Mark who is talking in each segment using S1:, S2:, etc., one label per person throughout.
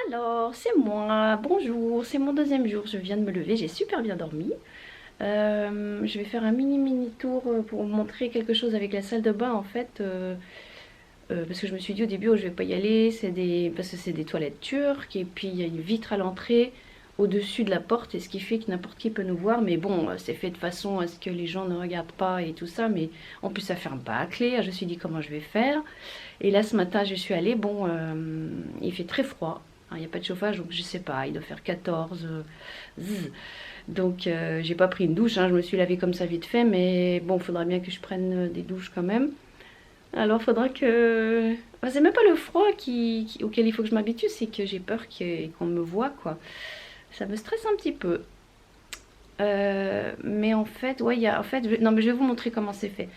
S1: Alors, c'est moi, bonjour, c'est mon deuxième jour, je viens de me lever, j'ai super bien dormi. Je vais faire un mini tour pour vous montrer quelque chose avec la salle de bain en fait. Parce que je me suis dit au début, oh, je vais pas y aller, parce que c'est des toilettes turques, et puis il y a une vitre à l'entrée au-dessus de la porte, et ce qui fait que n'importe qui peut nous voir, mais bon, c'est fait de façon à ce que les gens ne regardent pas et tout ça, mais en plus ça ferme pas à clé. Je me suis dit comment je vais faire, et là ce matin je suis allée, bon, il fait très froid, il n'y a pas de chauffage, donc je sais pas, il doit faire 14, zzz. Donc j'ai pas pris une douche, hein, je me suis lavée comme ça vite fait, mais bon, il faudra bien que je prenne des douches quand même. Alors faudra que... Enfin, c'est même pas le froid auquel il faut que je m'habitue, c'est que j'ai peur qu'on me voit, quoi. Ça me stresse un petit peu. Mais en fait, ouais, en fait, non, mais je vais vous montrer comment c'est fait.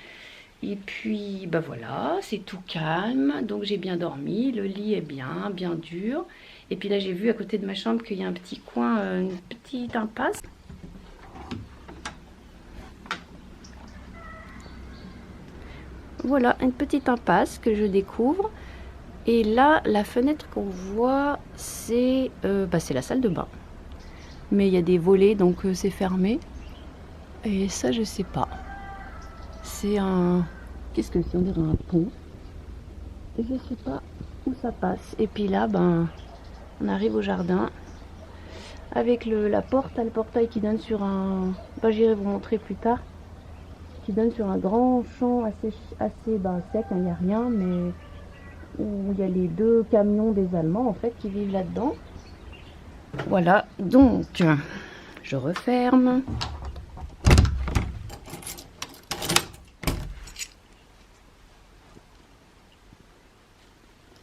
S1: Et puis, bah voilà, c'est tout calme. Donc j'ai bien dormi, le lit est bien dur. Et puis là, j'ai vu à côté de ma chambre qu'il y a un petit coin, une petite impasse. Voilà, une petite impasse que je découvre. Et là, la fenêtre qu'on voit, c'est la salle de bain. Mais il y a des volets, donc c'est fermé. Et ça, je sais pas. C'est un... Qu'est-ce que c'est? On dirait un pont. Et je sais pas où ça passe. Et puis là, ben, on arrive au jardin. Avec la porte, le portail qui donne sur un... Ben, j'irai vous montrer plus tard. Qui donne sur un grand champ assez sec, il n'y a rien, mais où il y a les deux camions des Allemands en fait qui vivent là-dedans. Voilà, donc je referme.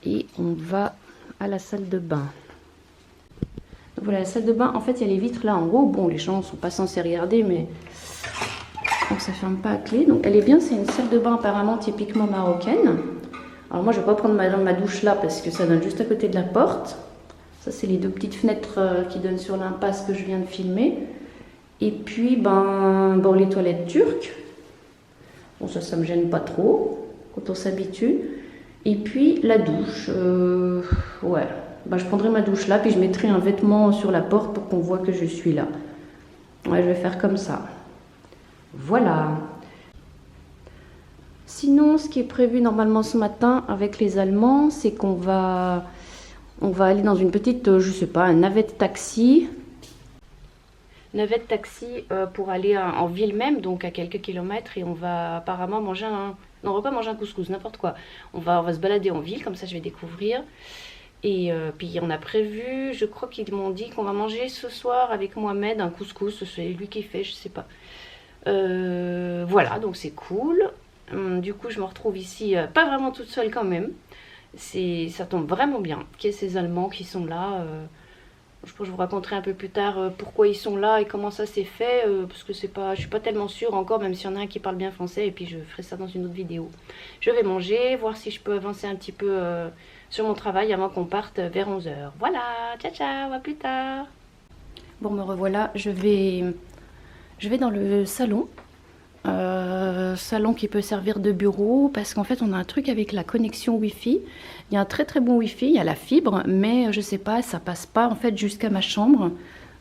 S1: Et on va à la salle de bain. Donc voilà, la salle de bain, en fait, il y a les vitres là en haut. Bon, les gens ne sont pas censés regarder, mais donc ça ferme pas à clé. Donc elle est bien, c'est une salle de bain apparemment typiquement marocaine. Alors moi je vais pas prendre ma douche là parce que ça donne juste à côté de la porte. Ça c'est les deux petites fenêtres qui donnent sur l'impasse que je viens de filmer. Et puis bon, les toilettes turques. Bon ça me gêne pas trop quand on s'habitue. Et puis la douche. Ouais. Je prendrai ma douche là puis je mettrai un vêtement sur la porte pour qu'on voit que je suis là. Ouais, je vais faire comme ça. Voilà. Sinon, ce qui est prévu normalement ce matin avec les Allemands, c'est qu'on va aller dans une petite, je sais pas, un navette taxi. Navette taxi pour aller en ville même, donc à quelques kilomètres, et on va apparemment manger non, on va pas manger un couscous, n'importe quoi. On va se balader en ville, comme ça je vais découvrir. Et puis on a prévu, je crois qu'ils m'ont dit qu'on va manger ce soir avec Mohamed un couscous, c'est lui qui fait, je sais pas. Voilà, donc c'est cool. Du coup, je me retrouve ici, pas vraiment toute seule quand même. Ça tombe vraiment bien qu'il y ait ces Allemands qui sont là. Je pense que je vous raconterai un peu plus tard pourquoi ils sont là et comment ça s'est fait. Parce que je suis pas tellement sûre encore, même s'il y en a un qui parle bien français. Et puis je ferai ça dans une autre vidéo. Je vais manger, voir si je peux avancer un petit peu sur mon travail avant qu'on parte vers 11 h. Voilà, ciao ciao, à plus tard. Bon, me revoilà, je vais dans le salon. Salon qui peut servir de bureau parce qu'en fait on a un truc avec la connexion Wi-Fi. Il y a un très bon Wi-Fi, il y a la fibre, mais je sais pas, ça passe pas en fait jusqu'à ma chambre.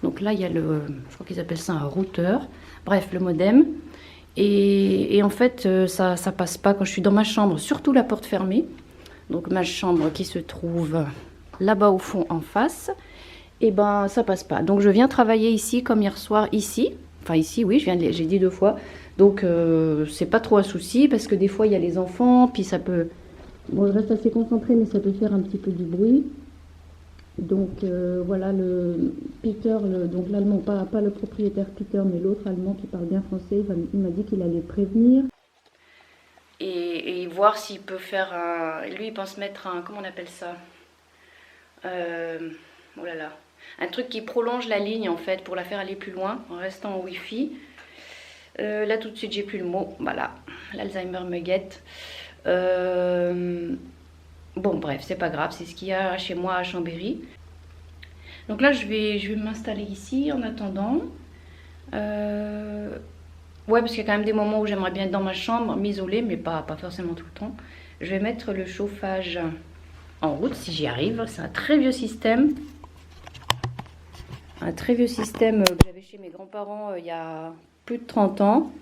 S1: Donc là il y a je crois qu'ils appellent ça un routeur, bref, le modem. Et en fait ça passe pas quand je suis dans ma chambre, surtout la porte fermée. Donc ma chambre qui se trouve là-bas au fond en face, et ben ça passe pas. Donc je viens travailler ici comme hier soir ici. Enfin ici oui, j'ai dit 2 fois. Donc c'est pas trop un souci parce que des fois il y a les enfants, puis ça peut... Bon, je reste assez concentrée mais ça peut faire un petit peu du bruit. Donc voilà, le Peter, donc l'allemand, pas le propriétaire Peter mais l'autre allemand qui parle bien français, il m'a dit qu'il allait prévenir. Et voir s'il peut faire un... Lui il pense mettre un... Comment on appelle ça oh là là. Un truc qui prolonge la ligne en fait pour la faire aller plus loin en restant en Wi-Fi. Là tout de suite j'ai plus le mot, voilà, l'Alzheimer me guette. Bon bref, c'est pas grave, c'est ce qu'il y a chez moi à Chambéry. Donc là je vais m'installer ici en attendant. Ouais, parce qu'il y a quand même des moments où j'aimerais bien être dans ma chambre, m'isoler, mais pas forcément tout le temps. Je vais mettre le chauffage en route si j'y arrive. C'est un très vieux système. un très vieux système que j'avais chez mes grands-parents il y a plus de 30 ans.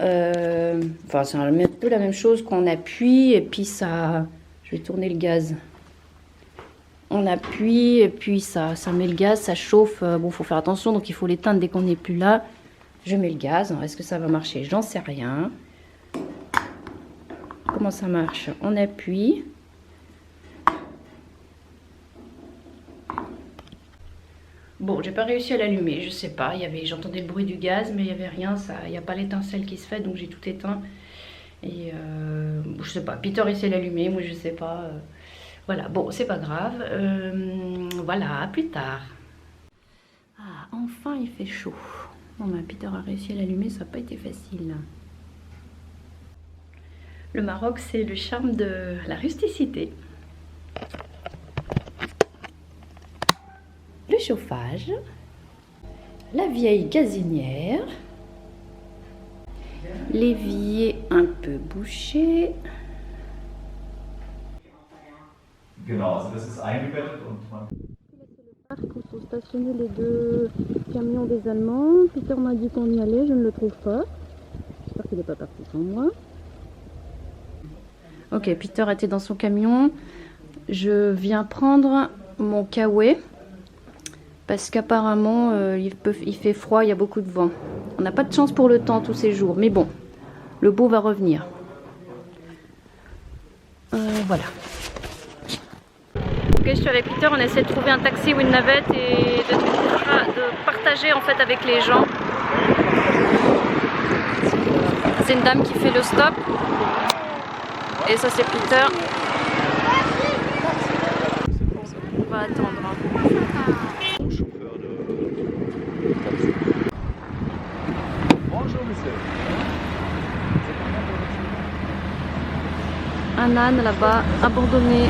S1: Enfin, c'est un peu la même chose qu'on appuie et puis ça... Je vais tourner le gaz. On appuie et puis ça met le gaz, ça chauffe. Bon, faut faire attention, donc il faut l'éteindre dès qu'on n'est plus là. Je mets le gaz. Est-ce que ça va marcher? J'en sais rien. Comment ça marche? On appuie. Bon, j'ai pas réussi à l'allumer, je sais pas. J'entendais le bruit du gaz, mais il y avait rien. Il n'y a pas l'étincelle qui se fait, donc j'ai tout éteint. Et je sais pas. Peter essaie de l'allumer, moi je sais pas. Voilà, bon, c'est pas grave. Voilà, à plus tard. Ah, enfin il fait chaud. Bon, ben, Peter a réussi à l'allumer, ça n'a pas été facile. Le Maroc, c'est le charme de la rusticité. Le chauffage. La vieille gazinière. L'évier un peu bouché.
S2: Genau, also das ist eingebettet und man...
S1: C'est le parc où sont stationnés les deux camions des Allemands. Peter m'a dit qu'on y allait, je ne le trouve pas. J'espère qu'il n'est pas parti sans moi. Ok, Peter était dans son camion. Je viens prendre mon kawaii parce qu'apparemment il fait froid, il y a beaucoup de vent. On n'a pas de chance pour le temps tous ces jours, mais bon, le beau va revenir. Voilà. Ok, je suis avec Peter, on essaie de trouver un taxi ou une navette et de partager en fait avec les gens. C'est une dame qui fait le stop. Et ça c'est Peter. On va attendre.
S2: Bonjour monsieur.
S1: Un âne là-bas, abandonné.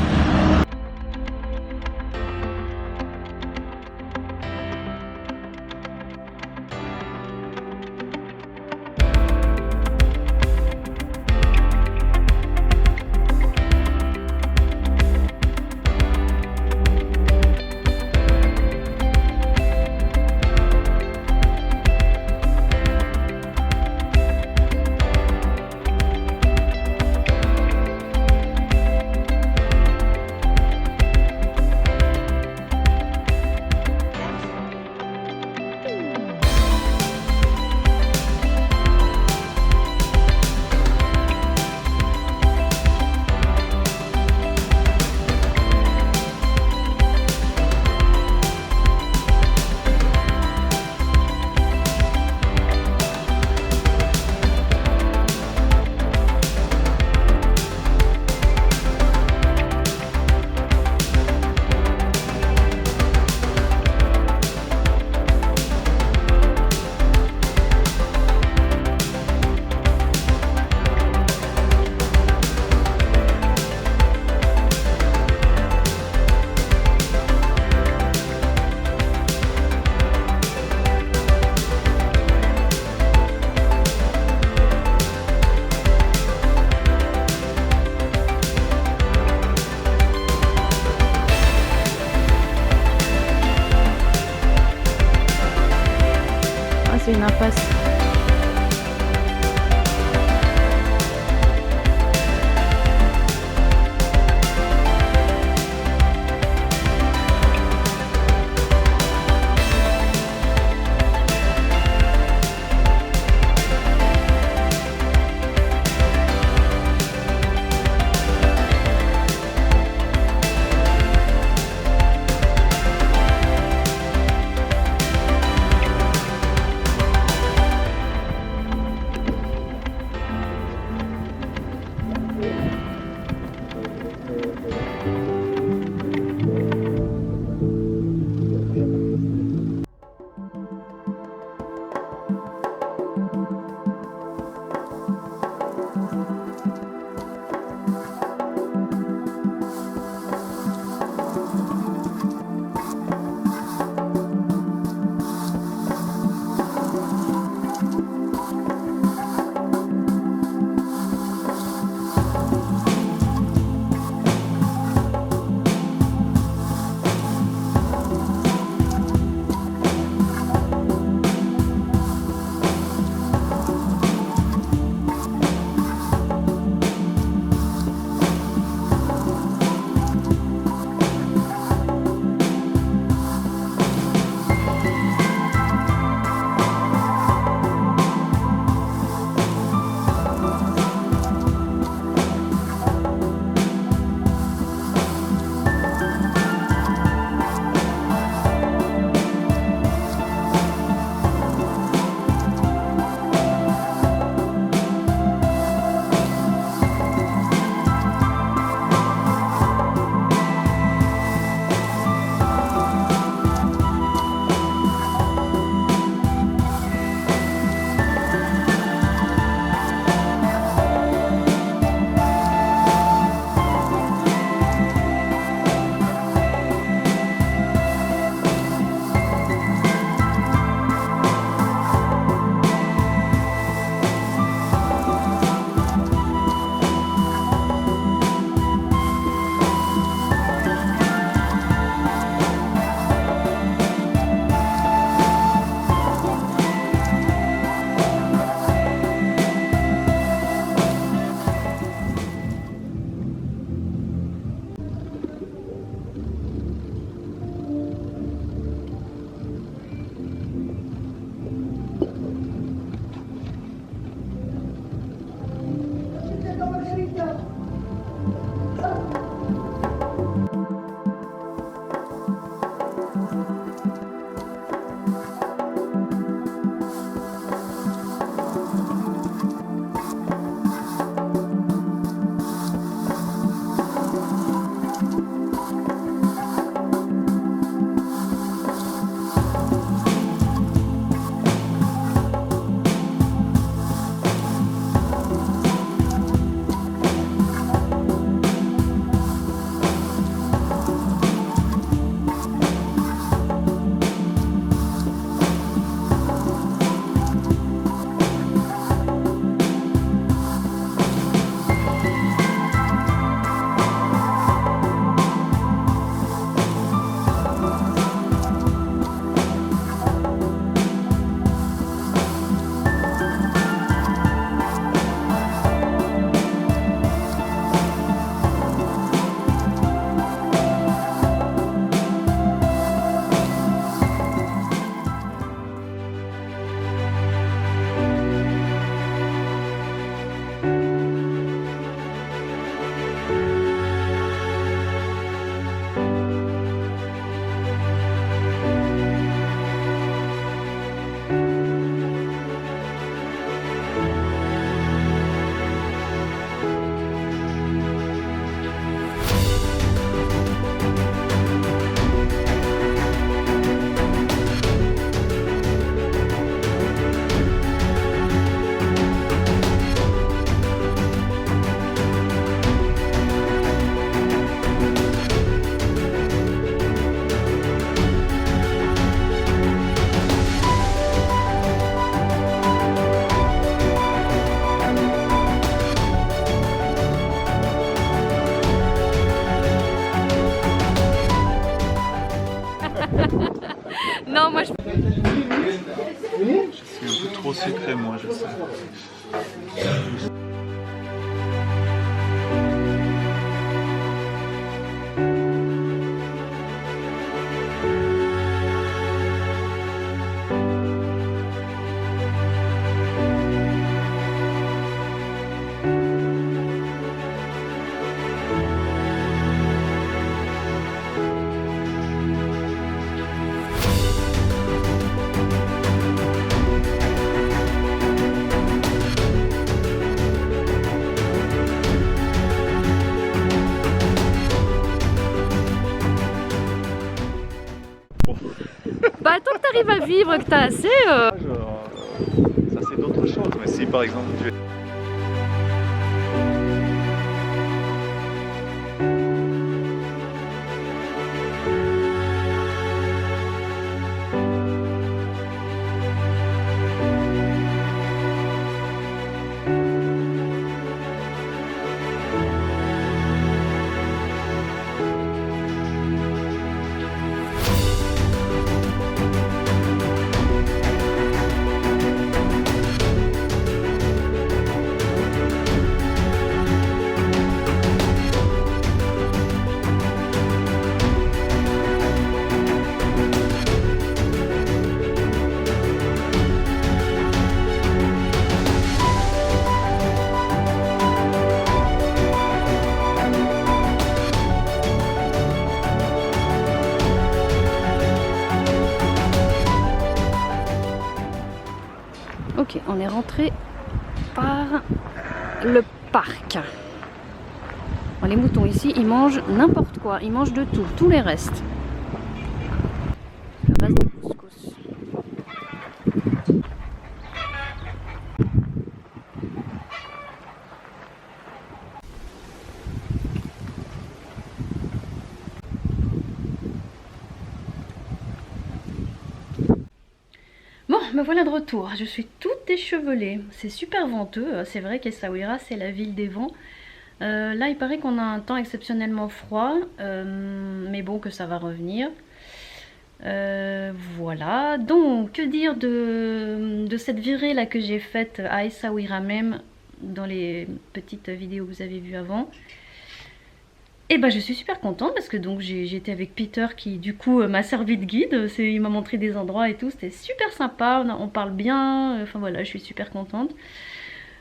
S1: C'est une impasse. Non, moi je...
S3: Je suis un peu trop sucré, moi, je sais.
S1: Bah tant que t'arrives à vivre, que t'as assez...
S3: Ça c'est d'autres choses, mais si par exemple tu es...
S1: Ok, on est rentré par le parc. Bon, les moutons ici, ils mangent n'importe quoi, ils mangent de tout, tous les restes. Le reste de couscous. Bon, me voilà de retour. Je suis toute déchevelée. C'est super venteux. C'est vrai qu'Essaouira, c'est la ville des vents. Là, il paraît qu'on a un temps exceptionnellement froid. Mais bon, que ça va revenir. Voilà. Donc, que dire de cette virée là que j'ai faite à Essaouira même, dans les petites vidéos que vous avez vues avant. Et ben je suis super contente parce que donc j'ai été avec Peter qui du coup m'a servi de guide, il m'a montré des endroits et tout, c'était super sympa, on parle bien, enfin voilà, je suis super contente.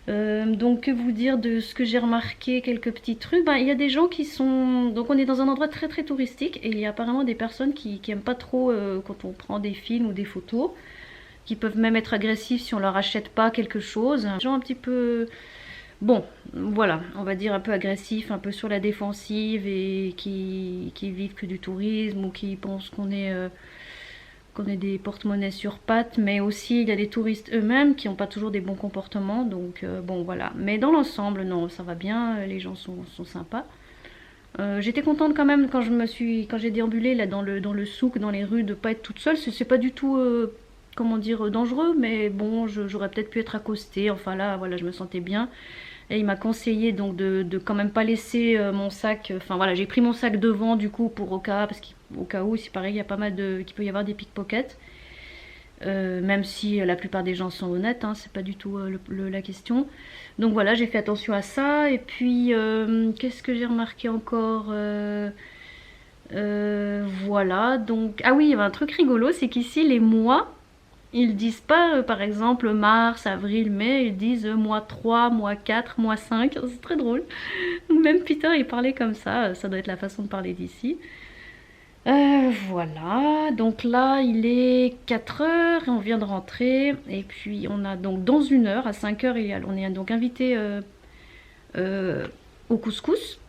S1: Donc que vous dire de ce que j'ai remarqué, quelques petits trucs, ben, il y a des gens qui sont, donc on est dans un endroit très très touristique et il y a apparemment des personnes qui aiment pas trop quand on prend des films ou des photos, qui peuvent même être agressifs si on leur achète pas quelque chose, des gens un petit peu... Bon, voilà, on va dire un peu agressif, un peu sur la défensive et qui vivent que du tourisme ou qui pensent qu'on est des porte-monnaies sur pattes, mais aussi il y a des touristes eux-mêmes qui n'ont pas toujours des bons comportements, donc bon voilà. Mais dans l'ensemble, non, ça va bien, les gens sont sympas. J'étais contente quand même quand j'ai déambulé là dans le souk, dans les rues, de pas être toute seule, c'est pas du tout... comment dire, dangereux, mais bon, j'aurais peut-être pu être accostée, enfin là, voilà, je me sentais bien. Et il m'a conseillé donc de quand même pas laisser mon sac, enfin voilà, j'ai pris mon sac devant du coup pour parce qu'au cas où, c'est pareil, il y a pas mal qu'il peut y avoir des pickpockets. Même si la plupart des gens sont honnêtes, hein, c'est pas du tout la question. Donc voilà, j'ai fait attention à ça. Et puis, qu'est-ce que j'ai remarqué encore voilà, donc... Ah oui, il y avait un truc rigolo, c'est qu'ici, les mois... Ils disent pas, par exemple, mars, avril, mai, ils disent mois 3, mois 4, mois 5. C'est très drôle. Même Peter, il parlait comme ça doit être la façon de parler d'ici. Voilà, donc là, il est 4 h et on vient de rentrer. Et puis, on a donc dans 1 heure, à 5 h, on est donc invité au couscous.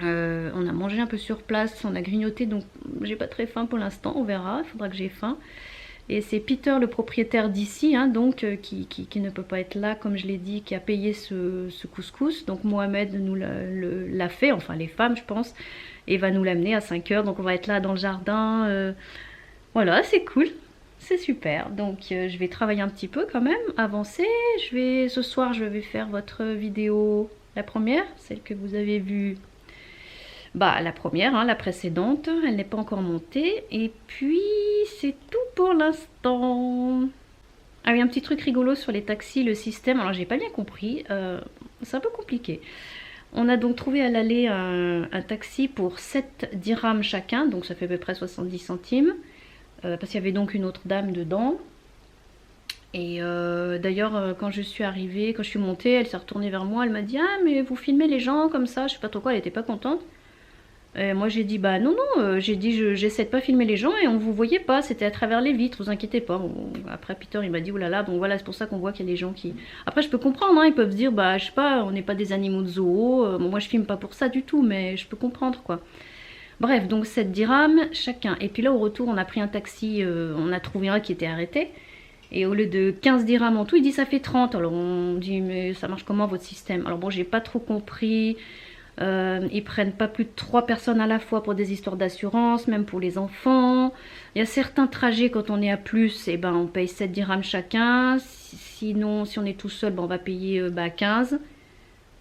S1: On a mangé un peu sur place, on a grignoté, donc j'ai pas très faim pour l'instant, on verra, il faudra que j'ai faim. Et c'est Peter, le propriétaire d'ici, hein, donc qui ne peut pas être là, comme je l'ai dit, qui a payé ce couscous. Donc Mohamed nous l'a fait, enfin les femmes je pense, et va nous l'amener à 5 h. Donc on va être là dans le jardin. Voilà, c'est cool, c'est super. Donc je vais travailler un petit peu quand même, avancer. Ce soir je vais faire votre vidéo, la première, celle que vous avez vue Bah, la première, hein, la précédente, elle n'est pas encore montée. Et puis, c'est tout pour l'instant. Ah oui, un petit truc rigolo sur les taxis, le système. Alors, j'ai pas bien compris. C'est un peu compliqué. On a donc trouvé à l'aller un taxi pour 7 dirhams chacun. Donc, ça fait à peu près 70 centimes. Parce qu'il y avait donc une autre dame dedans. Et d'ailleurs, quand je suis arrivée, quand je suis montée, elle s'est retournée vers moi. Elle m'a dit: ah, mais vous filmez les gens comme ça. Je sais pas trop quoi, elle était pas contente. Et moi j'ai dit: bah non, non, j'ai dit j'essaie de pas filmer les gens et on vous voyait pas, c'était à travers les vitres, vous inquiétez pas. Bon, après Peter il m'a dit: oulala, donc voilà, c'est pour ça qu'on voit qu'il y a des gens qui... Après je peux comprendre, hein, ils peuvent se dire: bah je sais pas, on n'est pas des animaux de zoo, bon, moi je filme pas pour ça du tout, mais je peux comprendre quoi. Bref, donc 7 dirhams chacun. Et puis là au retour on a pris un taxi, on a trouvé un qui était arrêté. Et au lieu de 15 dirhams en tout, il dit ça fait 30. Alors on dit: mais ça marche comment votre système? Alors bon, j'ai pas trop compris. Ils prennent pas plus de 3 personnes à la fois pour des histoires d'assurance, même pour les enfants. Il y a certains trajets quand on est à plus, et ben on paye 7 dirhams chacun. Sinon, si on est tout seul, ben on va payer 15.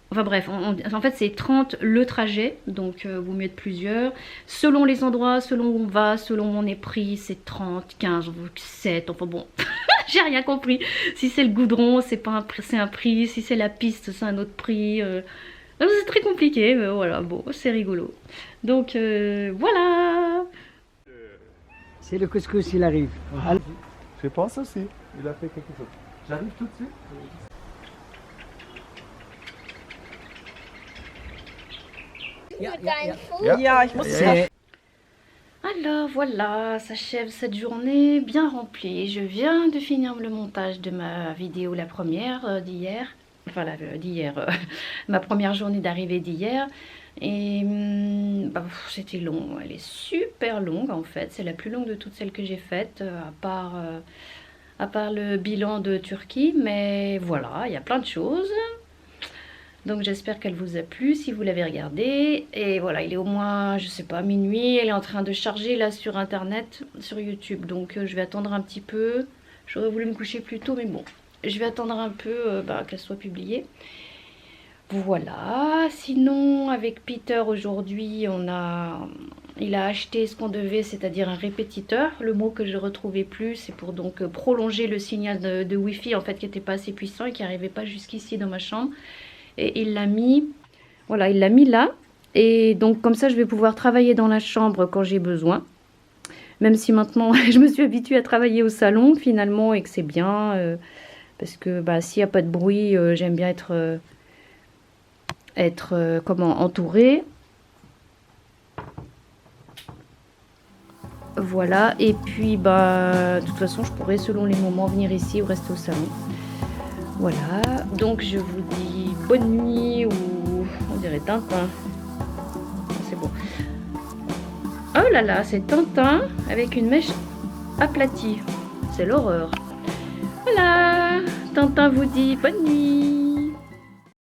S1: Enfin bref, en fait c'est 30 le trajet, donc vaut mieux être plusieurs. Selon les endroits, selon où on va, selon où on est pris, c'est 30, 15, 7, enfin bon, j'ai rien compris. Si c'est le goudron, c'est un prix, si c'est la piste, c'est un autre prix. C'est très compliqué, mais voilà, bon, c'est rigolo. Donc voilà.
S4: C'est le couscous, il arrive.
S3: Je pense aussi. Il a fait quelque chose. J'arrive tout de suite.
S1: Alors voilà, s'achève cette journée bien remplie. Je viens de finir le montage de ma vidéo, la première d'hier. Enfin, d'hier, ma première journée d'arrivée d'hier. Et bah, c'était long, elle est super longue en fait. C'est la plus longue de toutes celles que j'ai faites, à part le bilan de Turquie. Mais voilà, il y a plein de choses. Donc j'espère qu'elle vous a plu si vous l'avez regardée. Et voilà, il est au moins, je sais pas, minuit. Elle est en train de charger là sur internet, sur YouTube. Donc je vais attendre un petit peu. J'aurais voulu me coucher plus tôt, mais bon. Je vais attendre un peu qu'elle soit publiée. Voilà. Sinon, avec Peter aujourd'hui, il a acheté ce qu'on devait, c'est-à-dire un répétiteur. Le mot que je ne retrouvais plus, c'est pour donc prolonger le signal de Wi-Fi en fait qui n'était pas assez puissant et qui n'arrivait pas jusqu'ici dans ma chambre. Et il l'a mis, voilà, il l'a mis là. Et donc comme ça, je vais pouvoir travailler dans la chambre quand j'ai besoin. Même si maintenant, je me suis habituée à travailler au salon finalement et que c'est bien. Parce que bah, s'il n'y a pas de bruit, j'aime bien être entourée. Voilà, et puis bah, de toute façon, je pourrais selon les moments venir ici ou rester au salon. Voilà, donc je vous dis bonne nuit, ou on dirait Tintin. C'est bon. Oh là là, c'est Tintin avec une mèche aplatie. C'est l'horreur. Voilà, Tintin vous dit bonne nuit.